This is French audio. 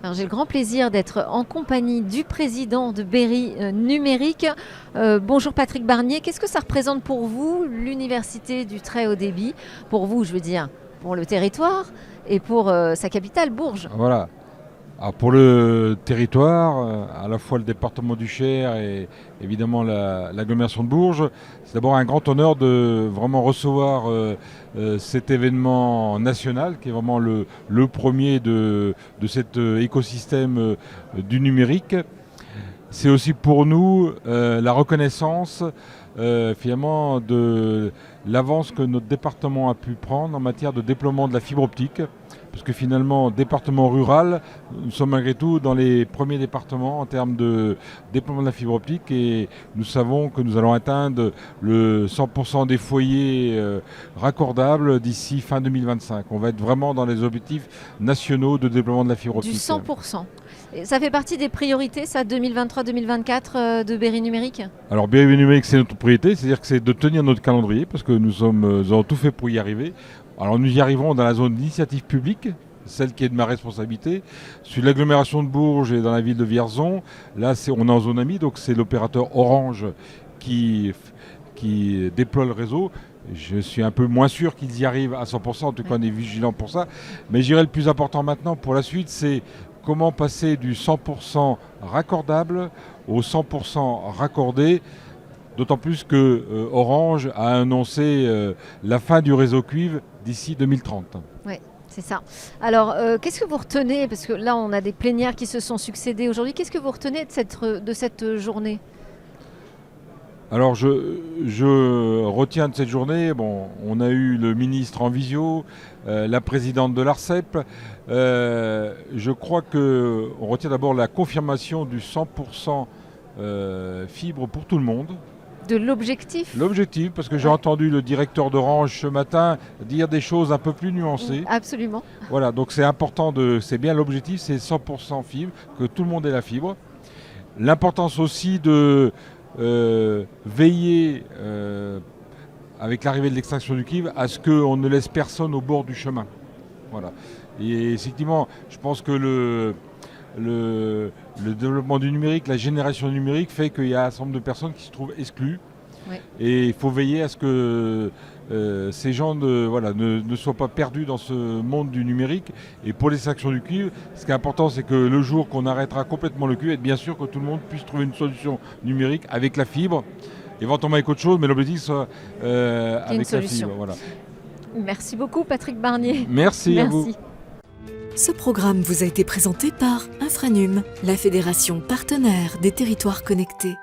Alors, j'ai le grand plaisir d'être en compagnie du président de Berry Numérique. Bonjour Patrick Barnier, qu'est-ce que ça représente pour vous l'université du très haut débit? Pour vous, je veux dire, pour le territoire et pour sa capitale, Bourges. Voilà. Alors pour le territoire, à la fois le département du Cher et évidemment l'agglomération de Bourges, c'est d'abord un grand honneur de vraiment recevoir cet événement national qui est vraiment le premier de cet écosystème du numérique. C'est aussi pour nous la reconnaissance finalement de l'avance que notre département a pu prendre en matière de déploiement de la fibre optique. Parce que finalement, département rural, nous sommes malgré tout dans les premiers départements en termes de déploiement de la fibre optique et nous savons que nous allons atteindre le 100% des foyers raccordables d'ici fin 2025. On va être vraiment dans les objectifs nationaux de déploiement de la fibre optique. Du 100%. Et ça fait partie des priorités, ça, 2023-2024 de Berry Numérique? Alors Berry Numérique, c'est notre priorité, c'est-à-dire que c'est de tenir notre calendrier parce que nous avons tout fait pour y arriver. Alors nous y arriverons dans la zone d'initiative publique, celle qui est de ma responsabilité. Sur l'agglomération de Bourges et dans la ville de Vierzon, là on est en zone AMI, donc c'est l'opérateur Orange qui déploie le réseau. Je suis un peu moins sûr qu'ils y arrivent à 100%, en tout cas on est vigilant pour ça. Mais je dirais le plus important maintenant pour la suite, c'est comment passer du 100% raccordable au 100% raccordé. D'autant plus que Orange a annoncé la fin du réseau cuivre d'ici 2030. Oui, c'est ça. Alors, qu'est-ce que vous retenez? Parce que là, on a des plénières qui se sont succédées aujourd'hui. Qu'est-ce que vous retenez de cette journée? Alors, je retiens de cette journée, on a eu le ministre en visio, la présidente de l'ARCEP. Je crois qu'on retient d'abord la confirmation du 100% fibre pour tout le monde. De l'objectif? L'objectif, parce que j'ai entendu le directeur d'Orange ce matin dire des choses un peu plus nuancées. Absolument. Voilà, donc c'est important, c'est bien l'objectif, c'est 100% fibre, que tout le monde ait la fibre. L'importance aussi de veiller, avec l'arrivée de l'extraction du cuivre, à ce qu'on ne laisse personne au bord du chemin. Voilà. Et effectivement, je pense que le développement du numérique, la génération numérique fait qu'il y a un certain nombre de personnes qui se trouvent exclues. Oui. Et il faut veiller à ce que ces gens ne soient pas perdus dans ce monde du numérique. Et pour l'extraction du cuivre, ce qui est important, c'est que le jour qu'on arrêtera complètement le cuivre, et bien sûr que tout le monde puisse trouver une solution numérique avec la fibre, éventuellement avec autre chose, mais l'objectif soit avec la fibre. Voilà. Merci beaucoup Patrick Barnier. Merci à vous. Ce programme vous a été présenté par Infranum, la fédération partenaire des territoires connectés.